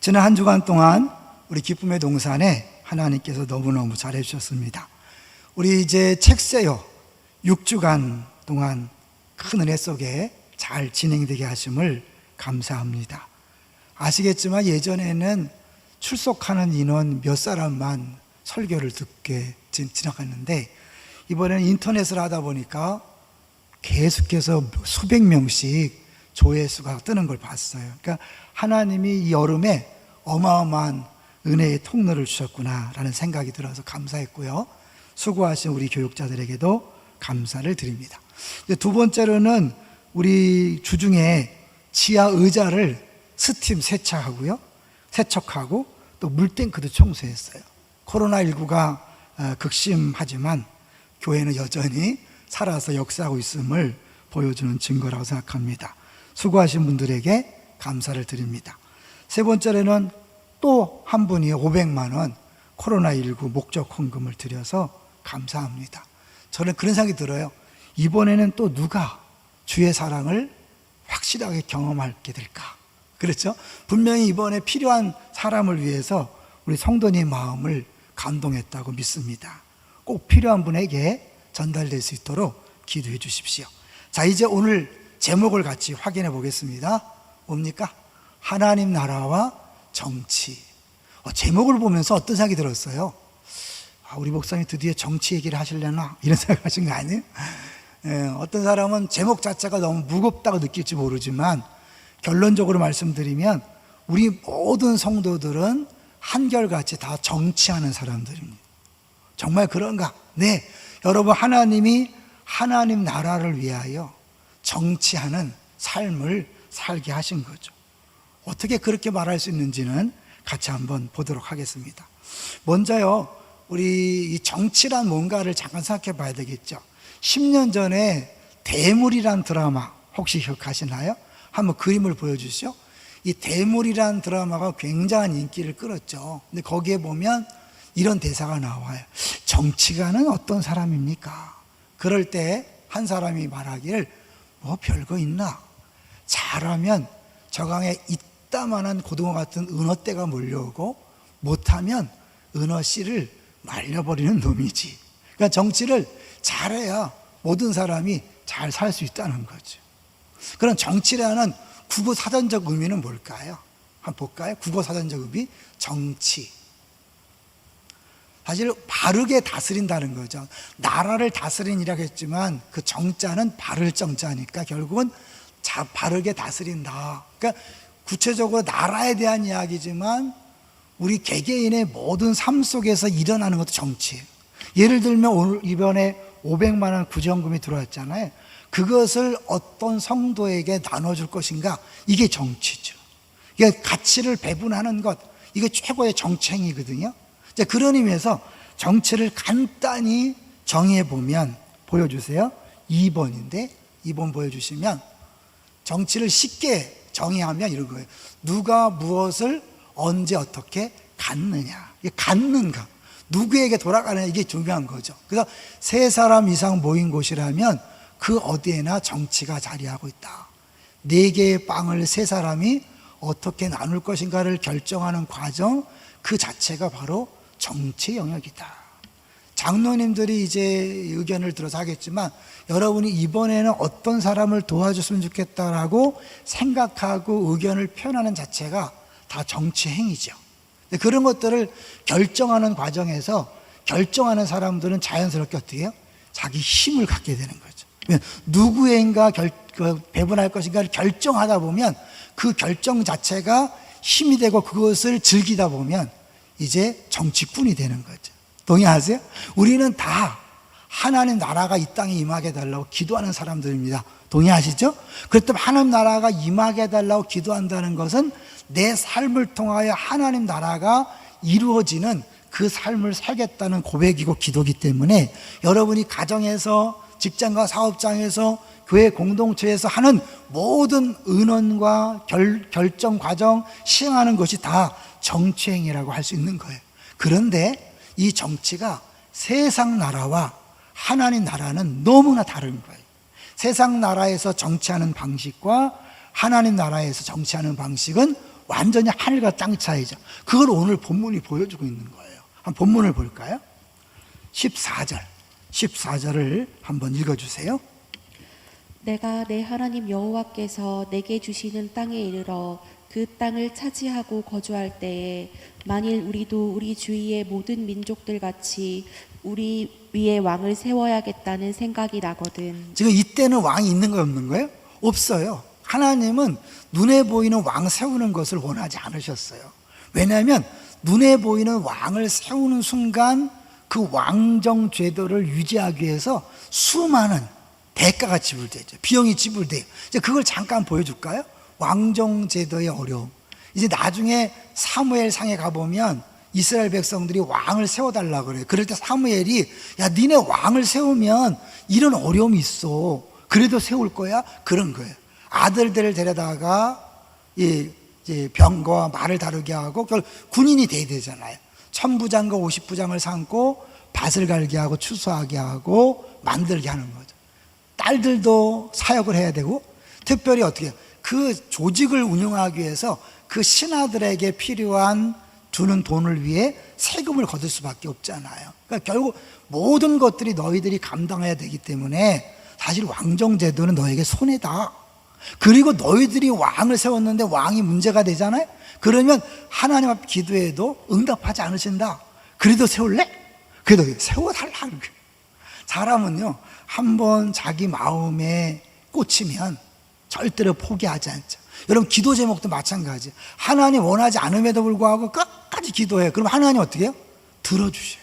지난 한 주간 동안 우리 기쁨의 동산에 하나님께서 너무너무 잘해 주셨습니다. 우리 이제 책새요 6주간 동안 큰 은혜 속에 잘 진행되게 하심을 감사합니다. 아시겠지만 예전에는 출석하는 인원 몇 사람만 설교를 듣게 지나갔는데, 이번에는 인터넷을 하다 보니까 계속해서 수백 명씩 조회수가 뜨는 걸 봤어요. 그러니까 하나님이 이 여름에 어마어마한 은혜의 통로를 주셨구나라는 생각이 들어서 감사했고요. 수고하신 우리 교육자들에게도 감사를 드립니다. 두 번째로는 우리 주중에 지하 의자를 스팀 세척하고 또 물탱크도 청소했어요. 코로나19가 극심하지만 교회는 여전히 살아서 역사하고 있음을 보여주는 증거라고 생각합니다. 수고하신 분들에게 감사를 드립니다. 세 번째로는 또 한 분이 500만 원 코로나19 목적 헌금을 드려서 감사합니다. 저는 그런 생각이 들어요. 이번에는 또 누가 주의 사랑을 확실하게 경험하게 될까? 그렇죠? 분명히 이번에 필요한 사람을 위해서 우리 성도님 마음을 감동했다고 믿습니다. 꼭 필요한 분에게 전달될 수 있도록 기도해 주십시오. 자, 이제 오늘 제목을 같이 확인해 보겠습니다. 뭡니까? 하나님 나라와 정치. 제목을 보면서 어떤 생각이 들었어요? 우리 목사님 드디어 정치 얘기를 하시려나? 이런 생각 하신 거 아니에요? 어떤 사람은 제목 자체가 너무 무겁다고 느낄지 모르지만, 결론적으로 말씀드리면 우리 모든 성도들은 한결같이 다 정치하는 사람들입니다. 정말 그런가? 네, 여러분, 하나님이 하나님 나라를 위하여 정치하는 삶을 살게 하신 거죠. 어떻게 그렇게 말할 수 있는지는 같이 한번 보도록 하겠습니다. 먼저요, 우리 이 정치란 뭔가를 잠깐 생각해 봐야 되겠죠. 10년 전에 대물이란 드라마 혹시 기억하시나요? 한번 그림을 보여주시죠. 이 대물이란 드라마가 굉장한 인기를 끌었죠. 근데 거기에 보면 이런 대사가 나와요. 정치가는 어떤 사람입니까? 그럴 때 한 사람이 말하기를, 뭐 별거 있나? 잘하면 저강에 이따만한 고등어 같은 은어떼가 몰려오고, 못하면 은어씨를 말려버리는 놈이지. 그러니까 정치를 잘해야 모든 사람이 잘 살 수 있다는 거죠. 그럼 정치라는 국어 사전적 의미는 뭘까요? 한번 볼까요? 국어 사전적 의미, 정치. 사실 바르게 다스린다는 거죠. 나라를 다스린이라고 했지만 그 정자는 바를 정자니까 결국은 바르게 다스린다. 그러니까 구체적으로 나라에 대한 이야기지만 우리 개개인의 모든 삶 속에서 일어나는 것도 정치예요. 예를 들면 오늘 이번에 500만 원 구제헌금이 들어왔잖아요. 그것을 어떤 성도에게 나눠줄 것인가, 이게 정치죠. 이게 가치를 배분하는 것, 이게 최고의 정치 행위거든요. 그런 의미에서 정치를 간단히 정의해보면, 보여주세요. 2번인데 2번 보여주시면 정치를 쉽게 정의하면 이런 거예요. 누가 무엇을 언제 어떻게 갖느냐, 이게 갖는가, 누구에게 돌아가느냐, 이게 중요한 거죠. 그래서 3사람 이상 모인 곳이라면 그 어디에나 정치가 자리하고 있다. 4개의 빵을 3사람이 어떻게 나눌 것인가를 결정하는 과정, 그 자체가 바로 정치 영역이다. 장로님들이 이제 의견을 들어서 하겠지만, 여러분이 이번에는 어떤 사람을 도와줬으면 좋겠다라고 생각하고 의견을 표현하는 자체가 다 정치 행위죠. 그런 것들을 결정하는 과정에서 결정하는 사람들은 자연스럽게 어떻게 해요? 자기 힘을 갖게 되는 거죠. 누구인가 배분할 것인가를 결정하다 보면 그 결정 자체가 힘이 되고, 그것을 즐기다 보면 이제 정치꾼이 되는 거죠. 동의하세요? 우리는 다 하나님 나라가 이 땅에 임하게 해달라고 기도하는 사람들입니다. 동의하시죠? 그렇다면 하나님 나라가 임하게 해달라고 기도한다는 것은 내 삶을 통하여 하나님 나라가 이루어지는 그 삶을 살겠다는 고백이고 기도이기 때문에, 여러분이 가정에서, 직장과 사업장에서, 교회 공동체에서 하는 모든 의논과 결정 과정, 시행하는 것이 다 정치행위라고 할 수 있는 거예요. 그런데 이 정치가 세상 나라와 하나님 나라는 너무나 다른 거예요. 세상 나라에서 정치하는 방식과 하나님 나라에서 정치하는 방식은 완전히 하늘과 땅 차이죠. 그걸 오늘 본문이 보여주고 있는 거예요. 한 본문을 볼까요? 14절을 한번 읽어주세요. 내가 내 하나님 여호와께서 내게 주시는 땅에 이르러 그 땅을 차지하고 거주할 때에 만일 우리도 우리 주위의 모든 민족들 같이 우리 위에 왕을 세워야겠다는 생각이 나거든. 지금 이때는 왕이 있는 거예요, 없는 거예요? 없어요. 하나님은 눈에 보이는 왕 세우는 것을 원하지 않으셨어요. 왜냐하면 눈에 보이는 왕을 세우는 순간 그 왕정 제도를 유지하기 위해서 수많은 대가가 지불되죠. 비용이 지불돼요. 이제 그걸 잠깐 보여줄까요? 왕정 제도의 어려움. 이제 나중에 사무엘 상에 가보면 이스라엘 백성들이 왕을 세워달라고 그래요. 그럴 때 사무엘이 야 니네 왕을 세우면 이런 어려움이 있어. 그래도 세울 거야? 그런 거예요. 아들들을 데려다가 이제 병거와 말을 다루게 하고 군인이 돼야 되잖아요. 1000부장과 50부장을 삼고 밭을 갈게 하고 추수하게 하고 만들게 하는 거죠. 딸들도 사역을 해야 되고 특별히 어떻게 해요? 그 조직을 운영하기 위해서 그 신하들에게 필요한 주는 돈을 위해 세금을 거둘 수밖에 없잖아요. 그러니까 결국 모든 것들이 너희들이 감당해야 되기 때문에 사실 왕정제도는 너에게 손해다. 그리고 너희들이 왕을 세웠는데 왕이 문제가 되잖아요. 그러면 하나님 앞 기도해도 응답하지 않으신다. 그래도 세울래? 그래도 세워달라는 거예요. 사람은요 한번 자기 마음에 꽂히면 절대로 포기하지 않죠. 여러분 기도 제목도 마찬가지. 하나님 원하지 않음에도 불구하고 끝까지 기도해요. 그럼 하나님 어떻게 해요? 들어주셔요.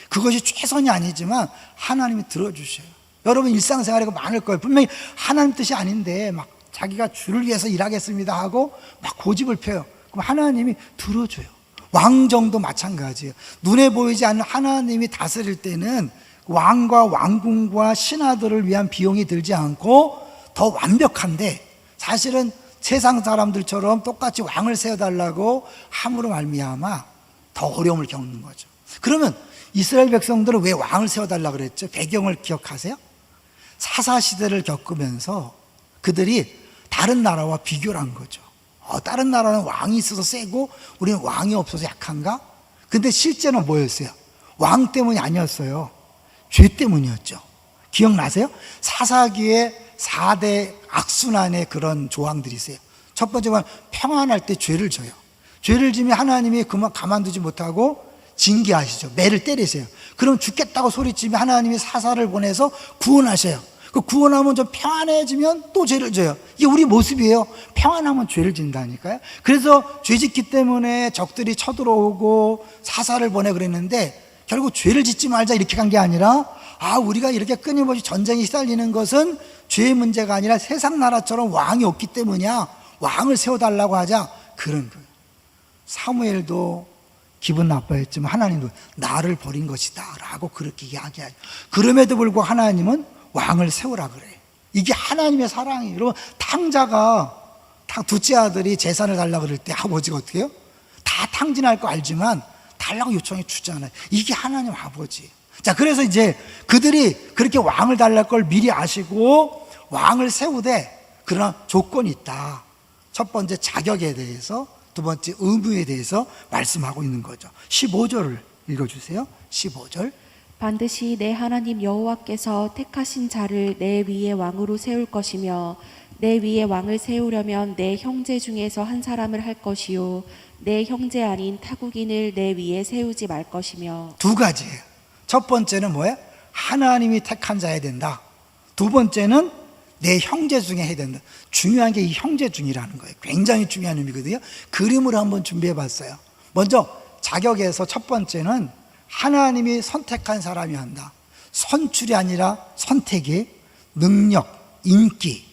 그것이 최선이 아니지만 하나님이 들어주셔요. 여러분 일상생활에 많을 거예요. 분명히 하나님 뜻이 아닌데 막 자기가 주를 위해서 일하겠습니다 하고 막 고집을 펴요. 그럼 하나님이 들어줘요. 왕정도 마찬가지예요. 눈에 보이지 않는 하나님이 다스릴 때는 왕과 왕궁과 신하들을 위한 비용이 들지 않고 더 완벽한데 사실은 세상 사람들처럼 똑같이 왕을 세워달라고 함으로 말미암아 더 어려움을 겪는 거죠. 그러면 이스라엘 백성들은 왜 왕을 세워달라고 그랬죠? 배경을 기억하세요? 사사시대를 겪으면서 그들이 다른 나라와 비교를 한 거죠. 다른 나라는 왕이 있어서 세고 우리는 왕이 없어서 약한가? 근데 실제는 뭐였어요? 왕 때문이 아니었어요. 죄 때문이었죠. 기억나세요? 사사기에 4대 악순환의 그런 조항들이 있어요. 첫 번째는 평안할 때 죄를 져요. 죄를 지면 하나님이 그만 가만두지 못하고 징계하시죠. 매를 때리세요. 그럼 죽겠다고 소리치면 하나님이 사사를 보내서 구원하셔요. 그 구원하면 좀 평안해지면 또 죄를 져요. 이게 우리 모습이에요. 평안하면 죄를 진다니까요. 그래서 죄 짓기 때문에 적들이 쳐들어오고 사사를 보내 그랬는데 결국 죄를 짓지 말자 이렇게 간 게 아니라 우리가 이렇게 끊임없이 전쟁에 시달리는 것은 죄의 문제가 아니라 세상 나라처럼 왕이 없기 때문이야. 왕을 세워달라고 하자. 그런 거예요. 사무엘도 기분 나빠했지만 하나님도 나를 버린 것이다 라고 그렇게 이야기하죠. 그럼에도 불구하고 하나님은 왕을 세우라 그래요. 이게 하나님의 사랑이에요. 여러분 탕자가 둘째 아들이 재산을 달라고 그럴 때 아버지가 어떻게 해요? 다 탕진할 거 알지만 달라고 요청해 주잖아요. 이게 하나님 아버지예요. 자, 그래서 이제 그들이 그렇게 왕을 달랄 걸 미리 아시고 왕을 세우되 그러나 조건이 있다. 첫 번째 자격에 대해서, 두 번째 의무에 대해서 말씀하고 있는 거죠. 15절을 읽어주세요. 15절. 반드시 내 하나님 여호와께서 택하신 자를 내 위에 왕으로 세울 것이며 내 위에 왕을 세우려면 내 형제 중에서 한 사람을 할 것이요 내 형제 아닌 타국인을 내 위에 세우지 말 것이며. 두 가지예요. 첫 번째는 뭐예요? 하나님이 택한 자야 된다. 두 번째는 내 형제 중에 해야 된다. 중요한 게 이 형제 중이라는 거예요. 굉장히 중요한 의미거든요. 그림으로 한번 준비해 봤어요. 먼저 자격에서 첫 번째는 하나님이 선택한 사람이 한다. 선출이 아니라 선택이, 능력, 인기.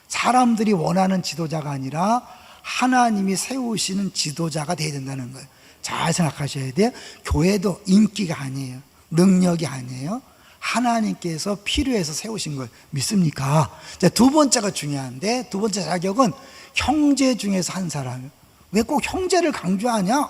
사람들이 원하는 지도자가 아니라 하나님이 세우시는 지도자가 돼야 된다는 거예요. 잘 생각하셔야 돼요. 교회도 인기가 아니에요. 능력이 아니에요. 하나님께서 필요해서 세우신 걸 믿습니까? 자, 두 번째가 중요한데 두 번째 자격은 형제 중에서 한 사람. 왜 꼭 형제를 강조하냐?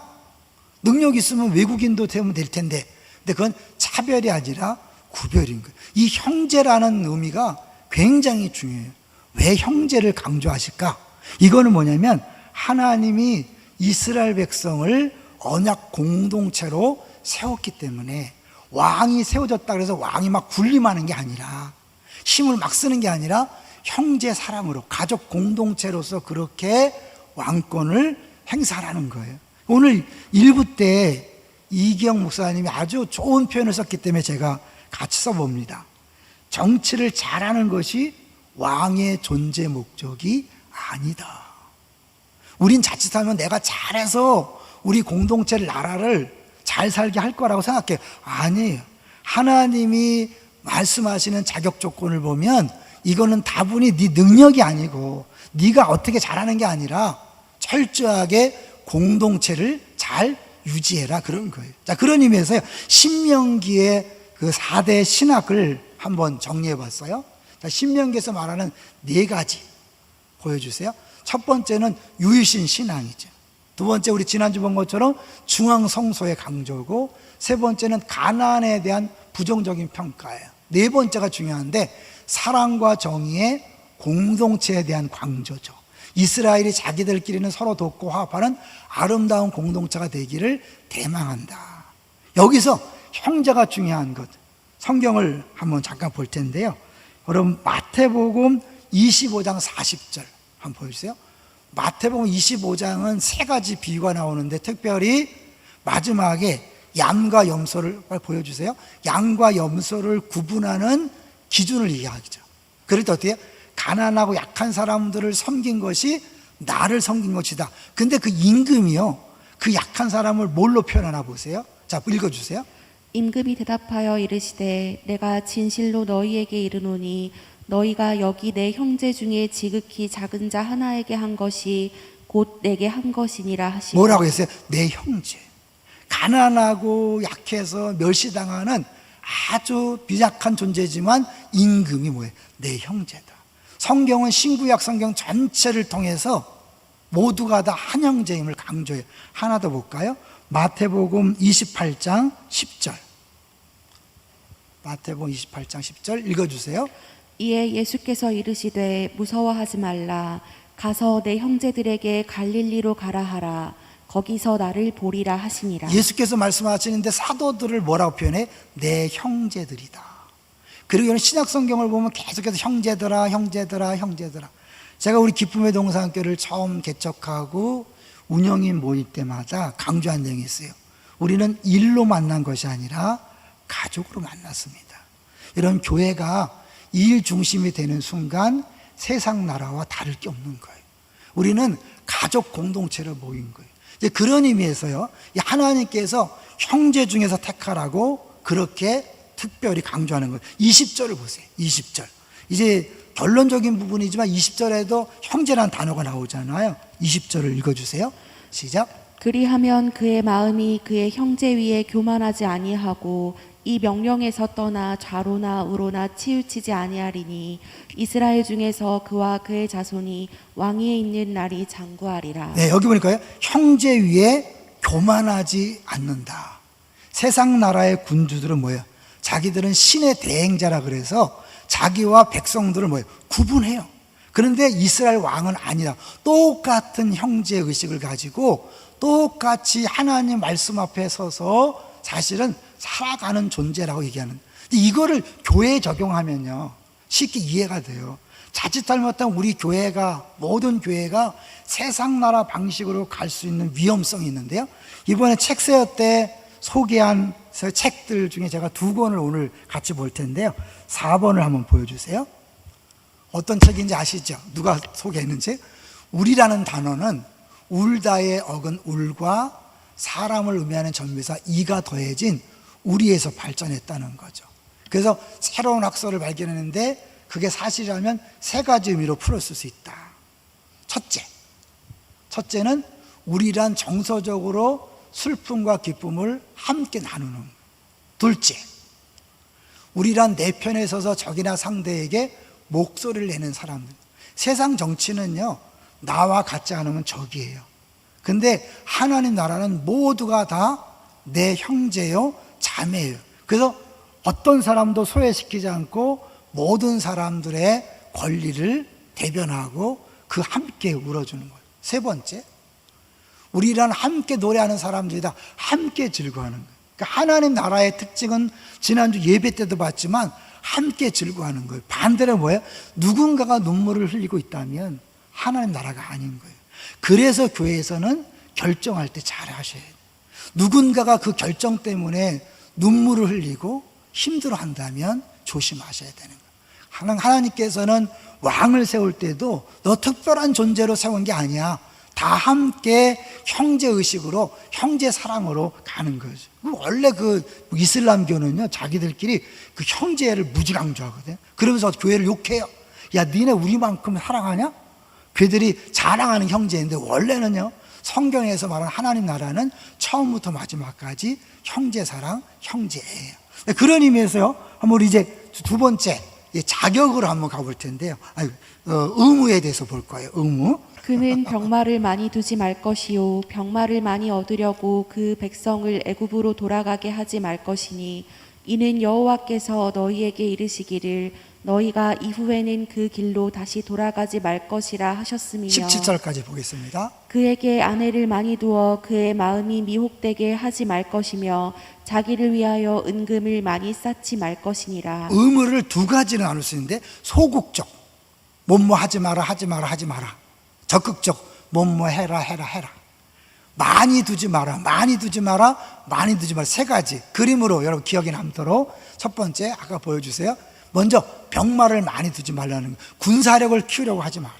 능력 있으면 외국인도 되면 될 텐데. 근데 그건 차별이 아니라 구별인 거예요. 이 형제라는 의미가 굉장히 중요해요. 왜 형제를 강조하실까? 이거는 뭐냐면 하나님이 이스라엘 백성을 언약 공동체로 세웠기 때문에 왕이 세워졌다 그래서 왕이 막 군림하는 게 아니라 힘을 막 쓰는 게 아니라 형제 사람으로 가족 공동체로서 그렇게 왕권을 행사하는 거예요. 오늘 1부 때 이기영 목사님이 아주 좋은 표현을 썼기 때문에 제가 같이 써봅니다. 정치를 잘하는 것이 왕의 존재 목적이 아니다. 우린 자칫하면 내가 잘해서 우리 공동체를, 나라를 잘 살게 할 거라고 생각해요. 아니에요. 하나님이 말씀하시는 자격 조건을 보면 이거는 다분히 네 능력이 아니고 네가 어떻게 잘하는 게 아니라 철저하게 공동체를 잘 유지해라, 그런 거예요. 자, 그런 의미에서요, 신명기의 그 4대 신학을 한번 정리해 봤어요. 자, 신명기에서 말하는 4가지 보여주세요. 첫 번째는 유일신 신앙이죠. 두 번째, 우리 지난주 본 것처럼 중앙 성소의 강조고, 세 번째는 가나안에 대한 부정적인 평가예요. 네 번째가 중요한데 사랑과 정의의 공동체에 대한 강조죠. 이스라엘이 자기들끼리는 서로 돕고 화합하는 아름다운 공동체가 되기를 대망한다. 여기서 형제가 중요한 것, 성경을 한번 잠깐 볼 텐데요. 여러분, 마태복음 25장 40절 한번 보여주세요. 마태복음 25장은 3가지 비유가 나오는데 특별히 마지막에 양과 염소를 보여주세요. 양과 염소를 구분하는 기준을 이야기하죠. 그럴 때 어떻게 해요? 가난하고 약한 사람들을 섬긴 것이 나를 섬긴 것이다. 근데 그 임금이요, 그 약한 사람을 뭘로 표현하나 보세요. 자, 읽어주세요. 임금이 대답하여 이르시되 내가 진실로 너희에게 이르노니 너희가 여기 내 형제 중에 지극히 작은 자 하나에게 한 것이 곧 내게 한 것이니라 하시고. 뭐라고 했어요? 내 형제. 가난하고 약해서 멸시당하는 아주 빈약한 존재지만 임금이 뭐예요? 내 형제다. 성경은 신구약 성경 전체를 통해서 모두가 다 한 형제임을 강조해요. 하나 더 볼까요? 마태복음 28장 10절. 마태복음 28장 10절 읽어주세요. 이에 예수께서 이르시되 무서워하지 말라. 가서 내 형제들에게 갈릴리로 가라 하라. 거기서 나를 보리라 하시니라. 예수께서 말씀하시는데 사도들을 뭐라고 표현해? 내 형제들이다. 그리고 신약 성경을 보면 계속해서 형제들아, 형제들아, 형제들아. 제가 우리 기쁨의 동산교를 처음 개척하고 운영인 모임 때마다 강조한 내용이 있어요. 우리는 일로 만난 것이 아니라 가족으로 만났습니다. 이런 교회가 일 중심이 되는 순간 세상 나라와 다를 게 없는 거예요. 우리는 가족 공동체로 모인 거예요. 이제 그런 의미에서요, 하나님께서 형제 중에서 택하라고 그렇게 특별히 강조하는 거예요. 20절을 보세요. 20절. 이제 결론적인 부분이지만 20절에도 형제라는 단어가 나오잖아요. 20절을 읽어주세요. 시작. 그리하면 그의 마음이 그의 형제 위에 교만하지 아니하고 이 명령에서 떠나 좌로나 우로나 치우치지 아니하리니 이스라엘 중에서 그와 그의 자손이 왕위에 있는 날이 장구하리라. 네, 여기 보니까요, 형제 위에 교만하지 않는다. 세상 나라의 군주들은 뭐예요? 자기들은 신의 대행자라 그래서 자기와 백성들을 뭐예요? 구분해요. 그런데 이스라엘 왕은 아니라 똑같은 형제 의식을 가지고 똑같이 하나님 말씀 앞에 서서 사실은 살아가는 존재라고 얘기하는. 이거를 교회에 적용하면요, 쉽게 이해가 돼요. 자칫 잘못하면 우리 교회가, 모든 교회가 세상 나라 방식으로 갈 수 있는 위험성이 있는데요. 이번에 책세어 때 소개한 책들 중에 제가 2권을 오늘 같이 볼 텐데요. 4번을 한번 보여주세요. 어떤 책인지 아시죠? 누가 소개했는지? 울이라는 단어는 울다의 어근 울과 사람을 의미하는 전미사 이가 더해진 우리에서 발전했다는 거죠. 그래서 새로운 학설을 발견했는데 그게 사실이라면 3가지 의미로 풀었을 수 있다. 첫째는 우리란 정서적으로 슬픔과 기쁨을 함께 나누는. 둘째, 우리란 내 편에 서서 적이나 상대에게 목소리를 내는 사람들. 세상 정치는요, 나와 같지 않으면 적이에요. 근데 하나님 나라는 모두가 다 내 형제요, 자매예요. 그래서 어떤 사람도 소외시키지 않고 모든 사람들의 권리를 대변하고 그 함께 울어주는 거예요. 세 번째, 우리랑 함께 노래하는 사람들이다 함께 즐거워하는 거예요. 그러니까 하나님 나라의 특징은 지난주 예배 때도 봤지만 함께 즐거워하는 거예요. 반대로 뭐예요? 누군가가 눈물을 흘리고 있다면 하나님 나라가 아닌 거예요. 그래서 교회에서는 결정할 때 잘 하셔야 돼요. 누군가가 그 결정 때문에 눈물을 흘리고 힘들어 한다면 조심하셔야 되는 거예요. 하나님께서는 왕을 세울 때도 너 특별한 존재로 세운 게 아니야. 다 함께 형제의식으로 형제 사랑으로 가는 거죠. 원래 그 이슬람교는요 자기들끼리 그 형제를 무지 강조하거든요. 그러면서 교회를 욕해요. 야 니네 우리만큼 사랑하냐? 그들이 자랑하는 형제인데 원래는요 성경에서 말하는 하나님 나라는 처음부터 마지막까지 형제 사랑, 형제예요. 그런 의미에서요 한번 우리 이제 두 번째 자격으로 한번 가볼 텐데요. 의무에 대해서 볼 거예요. 의무. 그는 병마를 많이 두지 말 것이요 병마를 많이 얻으려고 그 백성을 애굽으로 돌아가게 하지 말 것이니 이는 여호와께서 너희에게 이르시기를 너희가 이후에는 그 길로 다시 돌아가지 말 것이라 하셨으며 17절까지 보겠습니다. 그에게 아내를 많이 두어 그의 마음이 미혹되게 하지 말 것이며 자기를 위하여 은금을 많이 쌓지 말 것이니라. 의무를 두 가지로 나눌 수 있는데 소극적 뭐뭐 하지 마라 하지 마라 하지 마라, 적극적 뭐뭐 해라 해라 해라, 많이 두지 마라 많이 두지 마라 많이 두지 마라. 세 가지 그림으로 여러분 기억에 남도록. 첫 번째 아까 보여주세요. 먼저 병마를 많이 두지 말라는 거예요. 군사력을 키우려고 하지 마라.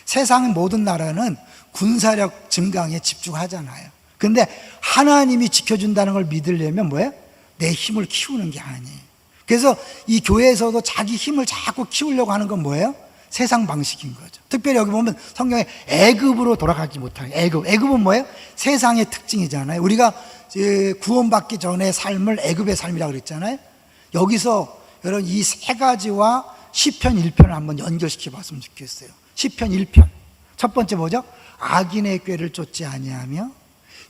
세상의 모든 나라는 군사력 증강에 집중하잖아요. 근데 하나님이 지켜준다는 걸 믿으려면 뭐예요? 내 힘을 키우는 게 아니에요. 그래서 이 교회에서도 자기 힘을 자꾸 키우려고 하는 건 뭐예요? 세상 방식인 거죠. 특별히 여기 보면 성경에 애굽으로 돌아가지 못하게. 애굽은 뭐예요? 세상의 특징이잖아요. 우리가 구원받기 전의 삶을 애굽의 삶이라고 그랬잖아요. 여기서 여러분 이 세 가지와 시편 1편을 한번 연결시켜 봤으면 좋겠어요. 시편 1편 첫 번째 뭐죠? 악인의 꾀를 쫓지 아니하며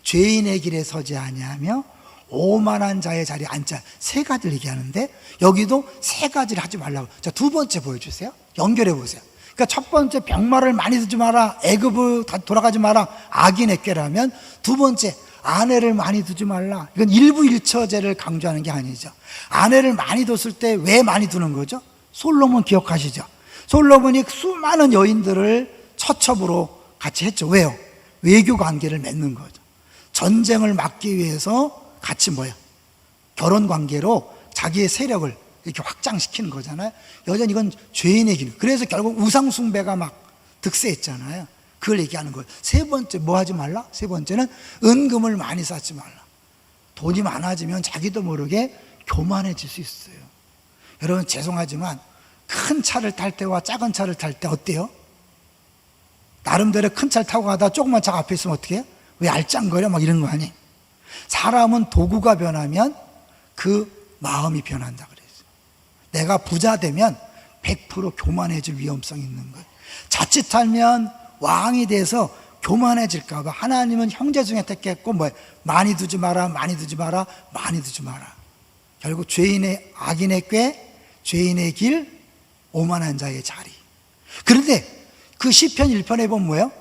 죄인의 길에 서지 아니하며 오만한 자의 자리에 앉자. 세 가지를 얘기하는데 여기도 세 가지를 하지 말라고. 자, 두 번째 보여주세요. 연결해 보세요. 그러니까 첫 번째 병마를 많이 두지 마라, 애굽을 돌아가지 마라, 악인의 꾀라면 두 번째 아내를 많이 두지 말라. 이건 일부일처제를 강조하는 게 아니죠. 아내를 많이 뒀을 때 왜 많이 두는 거죠? 솔로몬 기억하시죠? 솔로몬이 수많은 여인들을 처첩으로 같이 했죠. 왜요? 외교 관계를 맺는 거죠. 전쟁을 막기 위해서 같이 뭐예요? 결혼 관계로 자기의 세력을 이렇게 확장시키는 거잖아요. 여전히 이건 죄인의 길. 그래서 결국 우상숭배가 막 득세했잖아요. 그걸 얘기하는 거예요. 세 번째 뭐 하지 말라? 세 번째는 은금을 많이 쌓지 말라. 돈이 많아지면 자기도 모르게 교만해질 수 있어요. 여러분 죄송하지만 큰 차를 탈 때와 작은 차를 탈 때 어때요? 나름대로 큰 차를 타고 가다가 조그만 차가 앞에 있으면 어떻게 해요? 왜 알짱거려? 막 이런 거 아니에요? 사람은 도구가 변하면 그 마음이 변한다 그랬어요. 내가 부자 되면 100% 교만해질 위험성이 있는 거예요. 자칫하면 왕이 돼서 교만해질까 봐 하나님은 형제 중에 택했고 많이 두지 마라 많이 두지 마라 많이 두지 마라. 결국 죄인의 악인의 꾀, 죄인의 길, 오만한 자의 자리. 그런데 그 시편 1편에 보면 뭐예요?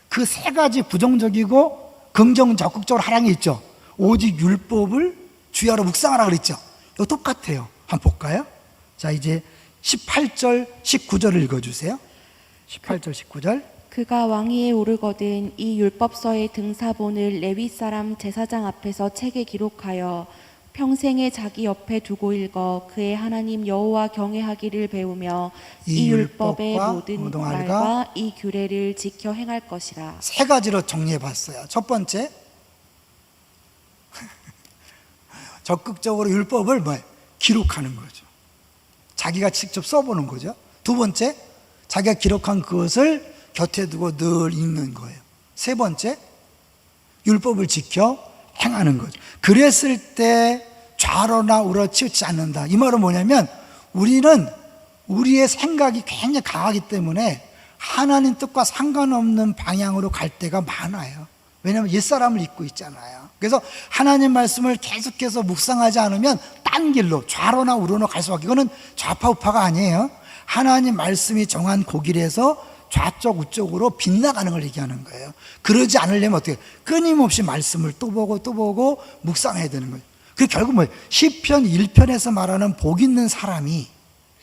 그 세 가지 부정적이고 긍정 적극적으로 하라는 게 있죠. 오직 율법을 주야로 묵상하라 그랬죠. 이거 똑같아요. 한번 볼까요? 자, 이제 18절 19절을 읽어주세요. 18절 19절. 그가 왕위에 오르거든 이 율법서의 등사본을 레위 사람 제사장 앞에서 책에 기록하여 평생에 자기 옆에 두고 읽어 그의 하나님 여호와 경외하기를 배우며 이 율법의 모든 말과 이 규례를 지켜 행할 것이라. 세 가지로 정리해 봤어요. 첫 번째, 적극적으로 율법을 기록하는 거죠. 자기가 직접 써보는 거죠. 두 번째, 자기가 기록한 그것을 곁에 두고 늘 읽는 거예요. 세 번째, 율법을 지켜 행하는 거죠. 그랬을 때 좌로나 우로 치우치지 않는다. 이 말은 뭐냐면 우리는 우리의 생각이 굉장히 강하기 때문에 하나님 뜻과 상관없는 방향으로 갈 때가 많아요. 왜냐하면 옛사람을 잊고 있잖아요. 그래서 하나님 말씀을 계속해서 묵상하지 않으면 딴 길로 좌로나 우로나 갈 수밖에. 이거는 좌파 우파가 아니에요. 하나님 말씀이 정한 고길에서 좌쪽 우쪽으로 빗나가는 걸 얘기하는 거예요. 그러지 않으려면 어떻게 끊임없이 말씀을 또 보고 묵상해야 되는 거예요. 그 결국 뭐예요? 시편 1편에서 말하는 복 있는 사람이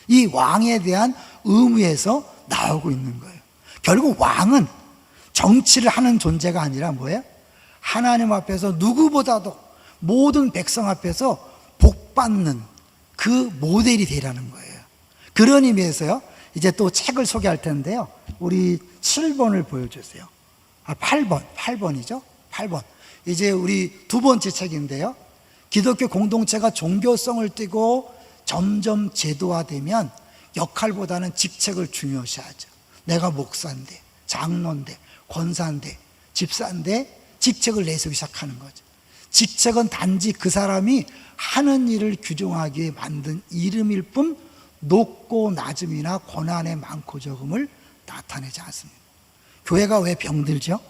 이 왕에 대한 의무에서 나오고 있는 거예요. 결국 왕은 정치를 하는 존재가 아니라 뭐예요? 하나님 앞에서 누구보다도 모든 백성 앞에서 복받는 그 모델이 되라는 거예요. 그런 의미에서요, 이제 또 책을 소개할 텐데요. 우리 7번을 보여주세요. 8번이죠? 8번. 이제 우리 두 번째 책인데요. 기독교 공동체가 종교성을 띠고 점점 제도화되면 역할보다는 직책을 중요시하죠. 내가 목사인데, 장로인데, 권사인데, 집사인데 직책을 내세우기 시작하는 거죠. 직책은 단지 그 사람이 하는 일을 규정하기 위해 만든 이름일 뿐 높고 낮음이나 고난의 많고 적음을 나타내지 않습니다. 교회가 왜 병들죠?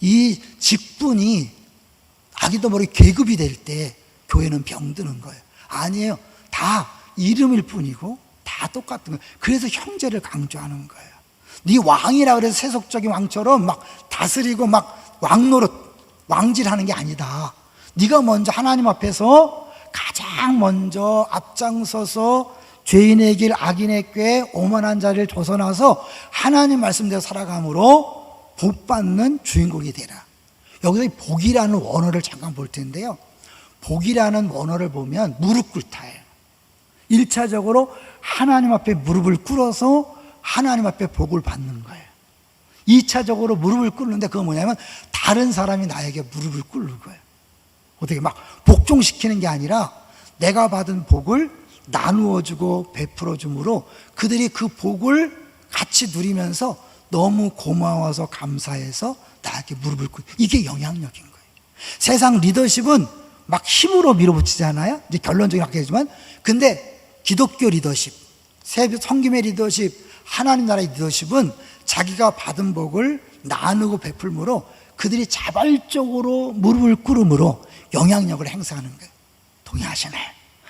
이 직분이 자기도 모르게 계급이 될 때 교회는 병드는 거예요. 아니에요. 다 이름일 뿐이고 다 똑같은 거예요. 그래서 형제를 강조하는 거예요. 네 왕이라 그래서 세속적인 왕처럼 막 다스리고 막 왕노릇, 왕질하는 게 아니다. 네가 먼저 하나님 앞에서 가장 먼저 앞장서서 죄인의 길, 악인의 꾀, 오만한 자리를 벗어나서 하나님 말씀대로 살아감으로 복받는 주인공이 되라. 여기서 이 복이라는 원어를 잠깐 볼 텐데요. 복이라는 원어를 보면 무릎 꿇다예요. 1차적으로 하나님 앞에 무릎을 꿇어서 하나님 앞에 복을 받는 거예요. 2차적으로 무릎을 꿇는데 그건 뭐냐면 다른 사람이 나에게 무릎을 꿇는 거예요. 어떻게 막 복종시키는 게 아니라 내가 받은 복을 나누어주고 베풀어줌으로 그들이 그 복을 같이 누리면서 너무 고마워서 감사해서 나에게 무릎을 꿇고, 이게 영향력인 거예요. 세상 리더십은 막 힘으로 밀어붙이잖아요. 이제 결론적인 학교지만, 근데 기독교 리더십, 성김의 리더십, 하나님 나라의 리더십은 자기가 받은 복을 나누고 베풀므로 그들이 자발적으로 무릎을 꿇음으로 영향력을 행사하는 거예요. 동의하시나요?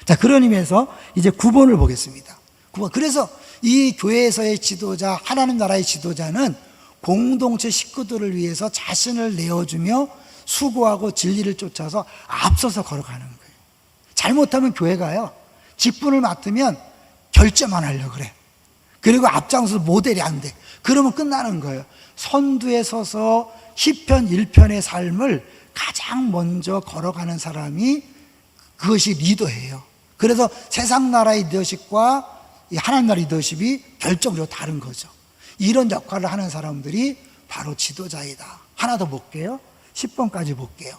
자, 그런 의미에서 이제 9번을 보겠습니다. 9번. 그래서 이 교회에서의 지도자, 하나님 나라의 지도자는 공동체 식구들을 위해서 자신을 내어주며 수고하고 진리를 쫓아서 앞서서 걸어가는 거예요. 잘못하면 교회가요, 직분을 맡으면 결제만 하려고 그래. 그리고 앞장서서 모델이 안 돼. 그러면 끝나는 거예요. 선두에 서서 시편 1편의 삶을 가장 먼저 걸어가는 사람이 그것이 리더예요. 그래서 세상 나라의 리더십과 이 하나님 나라의 리더십이 결정적으로 다른 거죠. 이런 역할을 하는 사람들이 바로 지도자이다. 하나 더 볼게요. 10번까지 볼게요.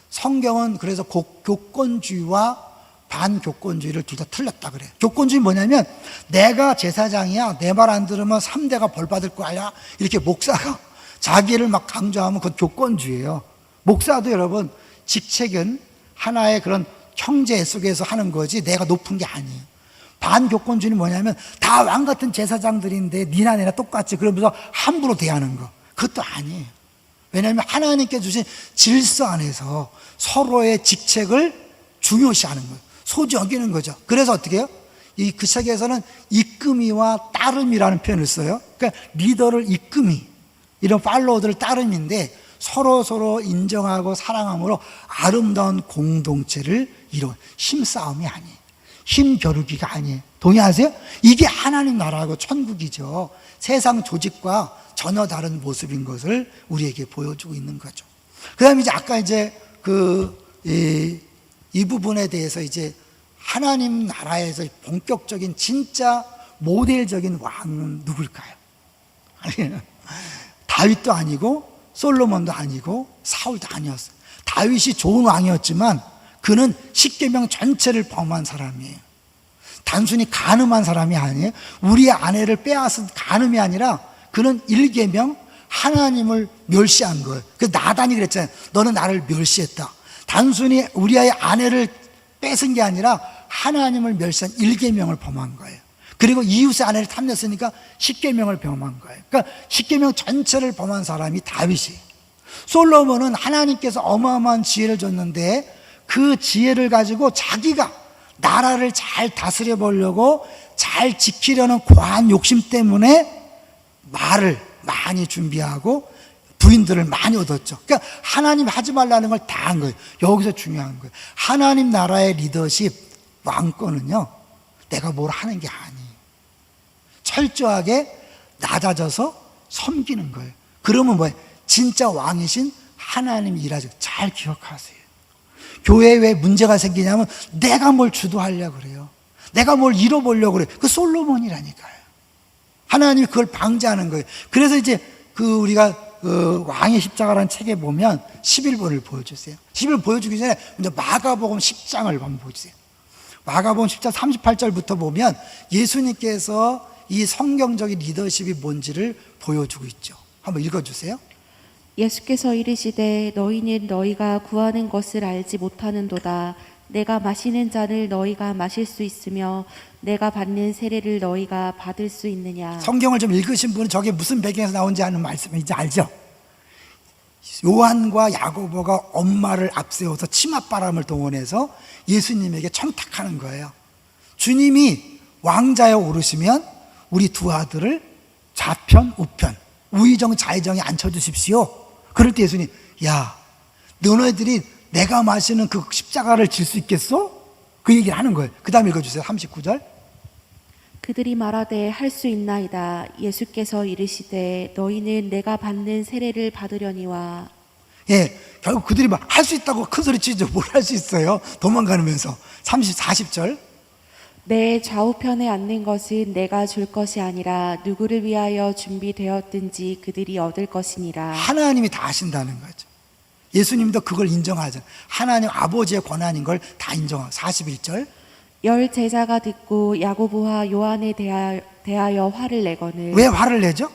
성경은 그래서 교권주의와 반교권주의를 둘 다 틀렸다 그래요. 교권주의 뭐냐면 내가 제사장이야, 내 말 안 들으면 3대가 벌 받을 거야, 이렇게 목사가 자기를 막 강조하면 그건 교권주의예요. 목사도 여러분 직책은 하나의 그런 형제 속에서 하는 거지 내가 높은 게 아니에요. 반교권주의는 뭐냐면 다 왕 같은 제사장들인데 니나 내나 똑같이 그러면서 함부로 대하는 거, 그것도 아니에요. 왜냐하면 하나님께 주신 질서 안에서 서로의 직책을 중요시하는 거예요. 소중히 여기는 거죠. 그래서 어떻게 해요? 그 책에서는 이끄미와 따름이라는 표현을 써요. 그러니까 리더를 이끄미, 이런 팔로워들을 따름인데 서로 인정하고 사랑함으로 아름다운 공동체를 이룬, 힘싸움이 아니에요. 힘겨루기가 아니에요. 동의하세요? 이게 하나님 나라하고 천국이죠. 세상 조직과 전혀 다른 모습인 것을 우리에게 보여주고 있는 거죠. 그 다음에 이제 아까 이제 이 부분에 대해서 이제 하나님 나라에서 본격적인 진짜 모델적인 왕은 누굴까요? 다윗도 아니고 솔로몬도 아니고 사울도 아니었어요. 다윗이 좋은 왕이었지만 그는 십계명 전체를 범한 사람이에요. 단순히 간음한 사람이 아니에요. 우리의 아내를 빼앗은 간음이 아니라 그는 1계명 하나님을 멸시한 거예요. 그 나단이 그랬잖아요. 너는 나를 멸시했다. 단순히 우리의 아내를 뺏은 게 아니라 하나님을 멸시한 1계명을 범한 거예요. 그리고 이웃의 아내를 탐냈으니까 10계명을 범한 거예요. 그러니까 10계명 전체를 범한 사람이 다윗이에요. 솔로몬은 하나님께서 어마어마한 지혜를 줬는데 그 지혜를 가지고 자기가 나라를 잘 다스려 보려고 잘 지키려는 과한 욕심 때문에 말을 많이 준비하고 부인들을 많이 얻었죠. 그러니까 하나님 하지 말라는 걸 다 한 거예요. 여기서 중요한 거예요. 하나님 나라의 리더십, 왕권은요, 내가 뭘 하는 게 아니에요. 철저하게 낮아져서 섬기는 거예요. 그러면 뭐예요? 진짜 왕이신 하나님이 일하죠. 잘 기억하세요. 교회에 왜 문제가 생기냐면 내가 뭘 주도하려고 그래요. 내가 뭘 잃어보려고 그래요. 그 솔로몬이라니까요. 하나님이 그걸 방지하는 거예요. 그래서 이제 우리가 왕의 십자가라는 책에 보면 11번을 보여주세요. 11번 보여주기 전에 먼저 마가복음 10장을 한번 보여주세요. 마가복음 10장 38절부터 보면 예수님께서 이 성경적인 리더십이 뭔지를 보여주고 있죠. 한번 읽어주세요. 예수께서 이르시되 너희는 너희가 구하는 것을 알지 못하는도다. 내가 마시는 잔을 너희가 마실 수 있으며 내가 받는 세례를 너희가 받을 수 있느냐. 성경을 좀 읽으신 분은 저게 무슨 배경에서 나온지 아는 말씀인지 알죠? 요한과 야고보가 엄마를 앞세워서 치맛바람을 동원해서 예수님에게 청탁하는 거예요. 주님이 왕자에 오르시면 우리 두 아들을 좌편 우편 우의정 좌의정에 앉혀주십시오. 그럴 때 예수님, 야, 너네들이 내가 마시는 그 십자가를 질 수 있겠어? 그 얘기를 하는 거예요. 그 다음 읽어주세요. 39절. 그들이 말하되 할 수 있나이다. 예수께서 이르시되 너희는 내가 받는 세례를 받으려니와. 예, 결국 그들이 막 할 수 있다고 큰 소리 치죠. 뭘 할 수 있어요? 도망가면서. 40절. 내 좌우편에 앉는 것은 내가 줄 것이 아니라 누구를 위하여 준비되었든지 그들이 얻을 것이니라. 하나님이 다 하신다는 거죠. 예수님도 그걸 인정하죠. 하나님 아버지의 권한인 걸 다 인정하고. 41절. 열 제자가 듣고 야고보와 요한에 대하여 화를 내거늘. 왜 화를 내죠?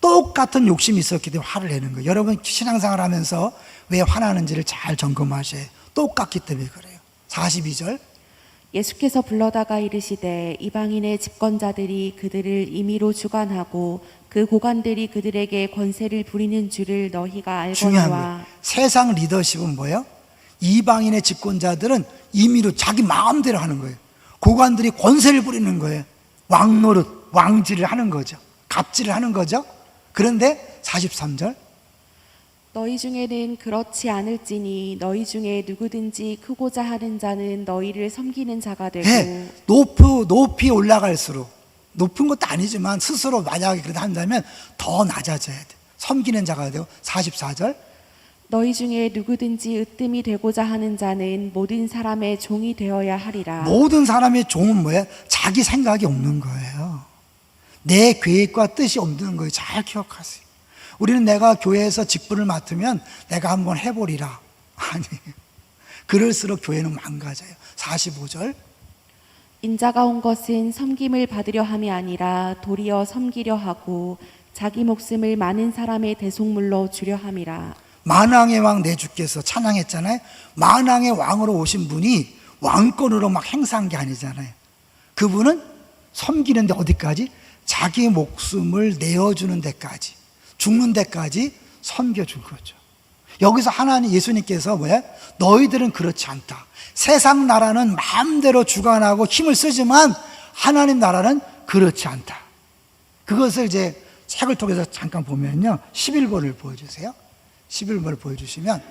똑같은 욕심이 있었기 때문에 화를 내는 거예요. 여러분 신앙생활 하면서 왜 화나는지를 잘 점검하셔야 해요. 똑같기 때문에 그래요. 42절. 예수께서 불러다가 이르시되 이방인의 집권자들이 그들을 임의로 주관하고 그 고관들이 그들에게 권세를 부리는 줄을 너희가 중요한 알거니와. 거예요. 세상 리더십은 뭐예요? 이방인의 집권자들은 임의로 자기 마음대로 하는 거예요. 고관들이 권세를 부리는 거예요. 왕노릇, 왕질을 하는 거죠. 갑질을 하는 거죠. 그런데 43절. 너희 중에는 그렇지 않을지니 너희 중에 누구든지 크고자 하는 자는 너희를 섬기는 자가 되고. 네, 높이 올라갈수록 높은 것도 아니지만 스스로 만약에 그렇게 한다면 더 낮아져야 돼. 섬기는 자가 되고. 44절. 너희 중에 누구든지 으뜸이 되고자 하는 자는 모든 사람의 종이 되어야 하리라. 모든 사람의 종은 뭐예요? 자기 생각이 없는 거예요. 내 계획과 뜻이 없는 거예요. 잘 기억하세요. 우리는 내가 교회에서 직분을 맡으면 내가 한번 해보리라. 아니에요. 그럴수록 교회는 망가져요. 45절. 인자가 온 것은 섬김을 받으려 함이 아니라 도리어 섬기려 하고 자기 목숨을 많은 사람의 대속물로 주려 함이라. 만왕의 왕 내 주께서 찬양했잖아요. 만왕의 왕으로 오신 분이 왕권으로 막 행사한 게 아니잖아요. 그분은 섬기는데 어디까지? 자기 목숨을 내어주는 데까지, 죽는 데까지 섬겨준 거죠. 여기서 하나님 예수님께서 뭐야? 너희들은 그렇지 않다. 세상 나라는 마음대로 주관하고 힘을 쓰지만 하나님 나라는 그렇지 않다. 그것을 이제 책을 통해서 잠깐 보면요, 11번을 보여주세요. 11번을 보여주시면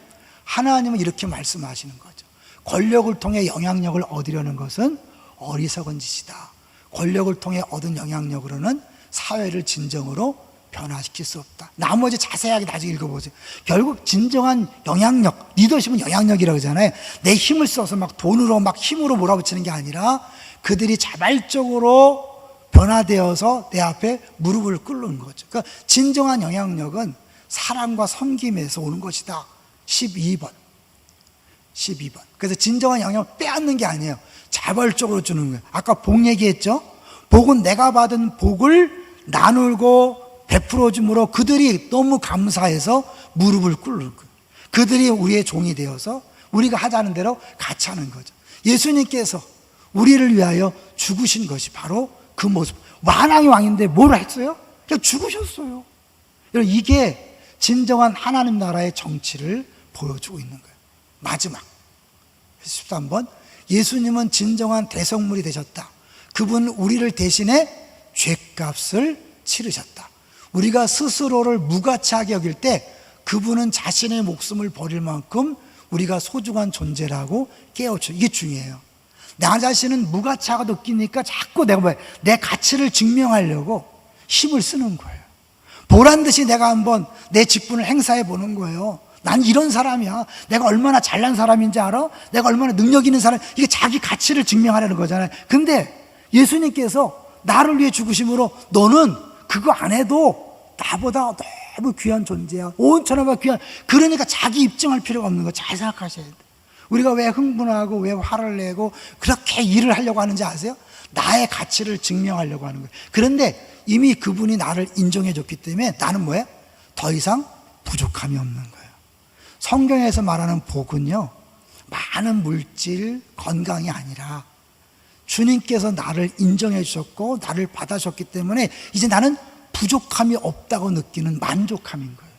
하나님은 이렇게 말씀하시는 거죠. 권력을 통해 영향력을 얻으려는 것은 어리석은 짓이다. 권력을 통해 얻은 영향력으로는 사회를 진정으로 변화시킬 수 없다. 나머지 자세하게 나중에 읽어보세요. 결국 진정한 영향력, 리더십은 영향력이라고 하잖아요. 내 힘을 써서 막 돈으로 막 힘으로 몰아붙이는 게 아니라 그들이 자발적으로 변화되어서 내 앞에 무릎을 꿇는 거죠. 그러니까 진정한 영향력은 사랑과 섬김에서 오는 것이다. 12번. 그래서 진정한 영향을 빼앗는 게 아니에요. 자발적으로 주는 거예요. 아까 복 얘기했죠? 복은 내가 받은 복을 나누고 베풀어 줌으로 그들이 너무 감사해서 무릎을 꿇는 거예요. 그들이 우리의 종이 되어서 우리가 하자는 대로 같이 하는 거죠. 예수님께서 우리를 위하여 죽으신 것이 바로 그 모습. 만왕의 왕인데 뭘 했어요? 그냥 죽으셨어요. 여러분, 이게 진정한 하나님 나라의 정치를 보여주고 있는 거예요. 마지막 13번. 예수님은 진정한 대성물이 되셨다. 그분은 우리를 대신해 죗값을 치르셨다. 우리가 스스로를 무가치하게 여길 때 그분은 자신의 목숨을 버릴 만큼 우리가 소중한 존재라고 깨우쳐. 이게 중요해요. 나 자신은 무가치하고 느끼니까 자꾸 내가 내 가치를 증명하려고 힘을 쓰는 거예요. 보란 듯이 내가 한번 내 직분을 행사해 보는 거예요. 난 이런 사람이야. 내가 얼마나 잘난 사람인지 알아? 내가 얼마나 능력 있는 사람. 이게 자기 가치를 증명하려는 거잖아요. 근데 예수님께서 나를 위해 죽으심으로 너는 그거 안 해도 나보다 너무 귀한 존재야. 온 천하가 귀한. 그러니까 자기 입증할 필요가 없는 거 잘 생각하셔야 돼요. 우리가 왜 흥분하고 왜 화를 내고 그렇게 일을 하려고 하는지 아세요? 나의 가치를 증명하려고 하는 거예요. 그런데 이미 그분이 나를 인정해 줬기 때문에 나는 뭐예요? 더 이상 부족함이 없는 거예요. 성경에서 말하는 복은요, 많은 물질, 건강이 아니라 주님께서 나를 인정해 주셨고 나를 받아주셨기 때문에 이제 나는 부족함이 없다고 느끼는 만족함인 거예요.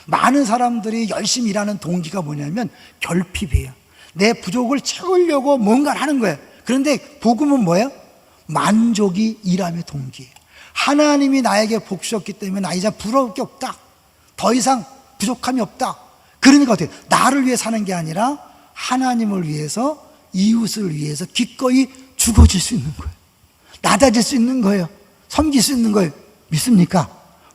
많은 사람들이 열심히 일하는 동기가 뭐냐면 결핍이에요. 내 부족을 채우려고 뭔가를 하는 거예요. 그런데 복음은 뭐예요? 만족이 일함의 동기예요. 하나님이 나에게 복 주셨기 때문에 나 이제 부러울 게 없다. 더 이상 부족함이 없다. 그러니까 어떻게 나를 위해 사는 게 아니라 하나님을 위해서, 이웃을 위해서 기꺼이 죽어질 수 있는 거예요. 낮아질 수 있는 거예요. 섬길 수 있는 거예요. 믿습니까?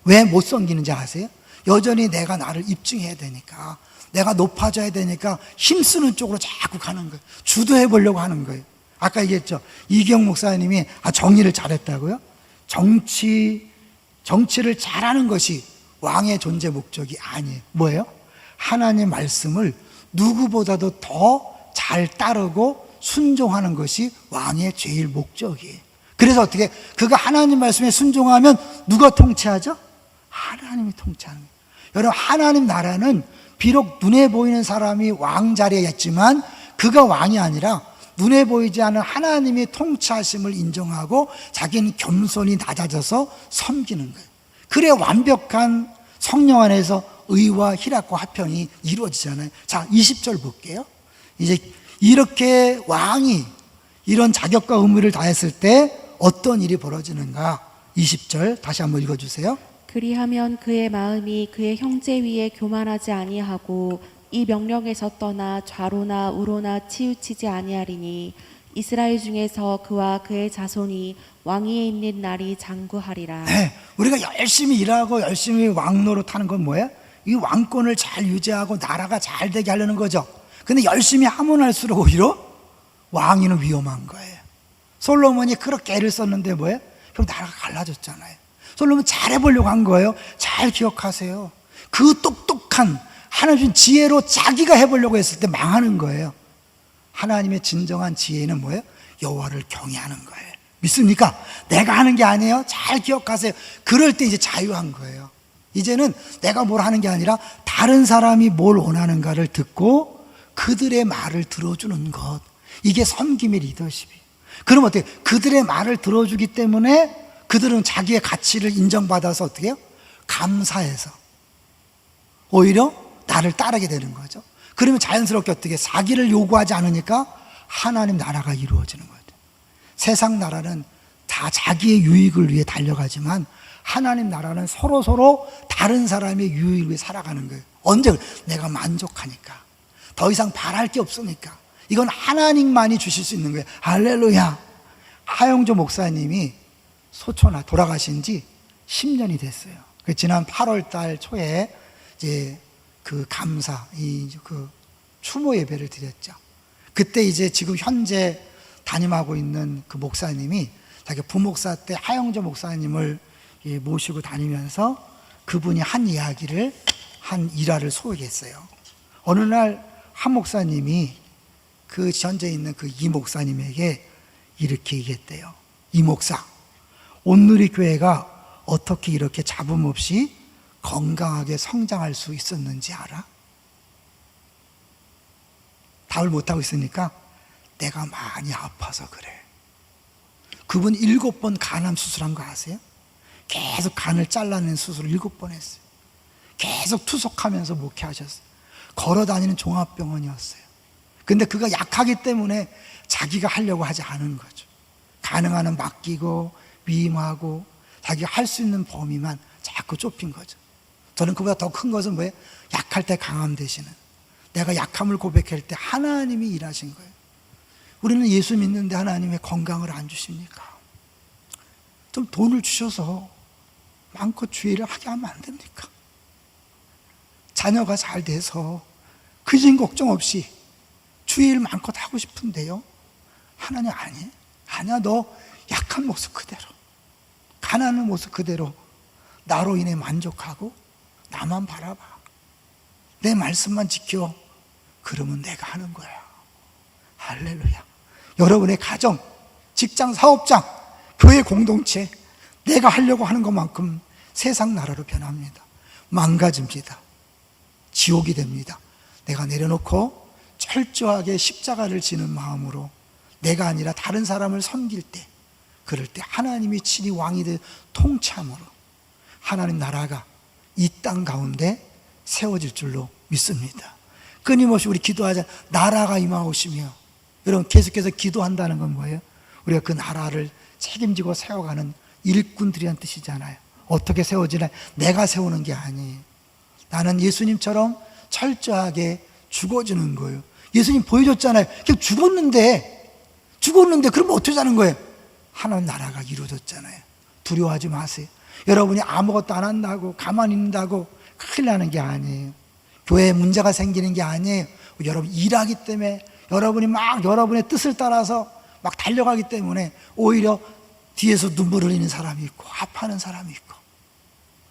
왜 못 섬기는지 아세요? 여전히 내가 나를 입증해야 되니까, 내가 높아져야 되니까 힘쓰는 쪽으로 자꾸 가는 거예요. 주도해 보려고 하는 거예요. 아까 얘기했죠. 이경 목사님이 정리를 잘했다고요? 정치를 잘하는 것이 왕의 존재 목적이 아니에요. 뭐예요? 하나님의 말씀을 누구보다도 더 잘 따르고 순종하는 것이 왕의 제일 목적이에요. 그래서 어떻게? 그가 하나님 말씀에 순종하면 누가 통치하죠? 하나님이 통치하는 거예요. 여러분, 하나님 나라는 비록 눈에 보이는 사람이 왕 자리에 있지만 그가 왕이 아니라 눈에 보이지 않는 하나님의 통치하심을 인정하고 자기는 겸손히 낮아져서 섬기는 거예요. 그래야 완벽한 성령 안에서 의와 희락과 화평이 이루어지잖아요. 자, 20절 볼게요. 이제 이렇게 왕이 이런 자격과 의무를 다했을 때 어떤 일이 벌어지는가? 20절 다시 한번 읽어주세요. 그리하면 그의 마음이 그의 형제 위에 교만하지 아니하고 이 명령에서 떠나 좌로나 우로나 치우치지 아니하리니 이스라엘 중에서 그와 그의 자손이 왕위에 있는 날이 장구하리라. 네, 우리가 열심히 일하고 열심히 왕 노릇하는 건 뭐예요? 이 왕권을 잘 유지하고 나라가 잘 되게 하려는 거죠. 근데 열심히 하면 할수록 오히려 왕위는 위험한 거예요. 솔로몬이 그렇게 애를 썼는데 뭐예요? 그럼 나라가 갈라졌잖아요. 솔로몬 잘해보려고 한 거예요. 잘 기억하세요. 그 똑똑한 하나님 지혜로 자기가 해보려고 했을 때 망하는 거예요. 하나님의 진정한 지혜는 뭐예요? 여호와를 경외하는 거예요. 믿습니까? 내가 하는 게 아니에요. 잘 기억하세요. 그럴 때 이제 자유한 거예요. 이제는 내가 뭘 하는 게 아니라 다른 사람이 뭘 원하는가를 듣고 그들의 말을 들어주는 것. 이게 섬김의 리더십이에요. 그럼 어때요? 그들의 말을 들어주기 때문에 그들은 자기의 가치를 인정받아서 어떻게 해요? 감사해서 오히려 나를 따르게 되는 거죠. 그러면 자연스럽게 어떻게 사기를 요구하지 않으니까 하나님 나라가 이루어지는 거예요. 세상 나라는 다 자기의 유익을 위해 달려가지만 하나님 나라는 서로 다른 사람의 유익을 위해 살아가는 거예요. 언제? 내가 만족하니까. 더 이상 바랄 게 없으니까. 이건 하나님만이 주실 수 있는 거예요. 할렐루야. 하영조 목사님이 소초나 돌아가신 지 10년이 됐어요. 지난 8월 달 초에 이제 그 감사, 그 추모 예배를 드렸죠. 그때 이제 지금 현재 담임하고 있는 그 목사님이 자기 부목사 때 하영조 목사님을 모시고 다니면서 그분이 한 이야기를, 한 일화를 소개했어요. 어느 날 한 목사님이 그 현재 있는 그 이 목사님에게 이렇게 얘기했대요. 이 목사, 온누리 교회가 어떻게 이렇게 잡음 없이 건강하게 성장할 수 있었는지 알아? 답을 못하고 있으니까 내가 많이 아파서 그래. 그분 7번 간암 수술한 거 아세요? 계속 간을 잘라낸 수술을 7번 했어요. 계속 투석하면서 목회하셨어요. 걸어다니는 종합병원이었어요. 근데 그가 약하기 때문에 자기가 하려고 하지 않은 거죠. 가능한 한 맡기고 위임하고 자기가 할 수 있는 범위만 자꾸 좁힌 거죠. 저는 그보다 더 큰 것은 뭐예요? 약할 때 강함 되시는, 내가 약함을 고백할 때 하나님이 일하신 거예요. 우리는 예수 믿는데 하나님의 건강을 안 주십니까? 좀 돈을 주셔서 마음껏 주의를 하게 하면 안 됩니까? 자녀가 잘 돼서 그진 걱정 없이 주의를 마음껏 하고 싶은데요, 하나님 아니야. 너 약한 모습 그대로, 가난한 모습 그대로 나로 인해 만족하고 나만 바라봐, 내 말씀만 지켜. 그러면 내가 하는 거야. 할렐루야. 여러분의 가정, 직장, 사업장, 교회 공동체, 내가 하려고 하는 것만큼 세상 나라로 변합니다. 망가집니다. 지옥이 됩니다. 내가 내려놓고 철저하게 십자가를 지는 마음으로 내가 아니라 다른 사람을 섬길 때, 그럴 때 하나님이 친히 왕이 되 통참으로 하나님 나라가 이 땅 가운데 세워질 줄로 믿습니다. 끊임없이 우리 기도하자. 나라가 임하오시며. 여러분, 계속해서 기도한다는 건 뭐예요? 우리가 그 나라를 책임지고 세워가는 일꾼들이란 뜻이잖아요. 어떻게 세워지나? 내가 세우는 게 아니에요. 나는 예수님처럼 철저하게 죽어주는 거예요. 예수님 보여줬잖아요. 그냥 죽었는데 그럼 어떻게 사는 거예요? 하나님 나라가 이루어졌잖아요. 두려워하지 마세요. 여러분이 아무것도 안 한다고 가만히 있는다고 큰일 나는 게 아니에요. 교회에 문제가 생기는 게 아니에요. 여러분 일하기 때문에, 여러분이 막 여러분의 뜻을 따라서 막 달려가기 때문에 오히려 뒤에서 눈물 흘리는 사람이 있고 아파하는 사람이 있고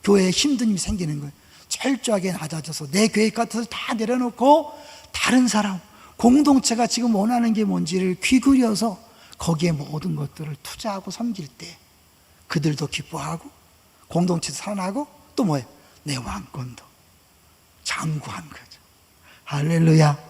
교회에 힘든 일이 생기는 거예요. 철저하게 낮아져서 내 계획 같은 것을 다 내려놓고 다른 사람, 공동체가 지금 원하는 게 뭔지를 귀그려서 거기에 모든 것들을 투자하고 섬길 때 그들도 기뻐하고 공동체도 살아나고 또 뭐예요? 내 왕권도 장구한 거죠. 할렐루야.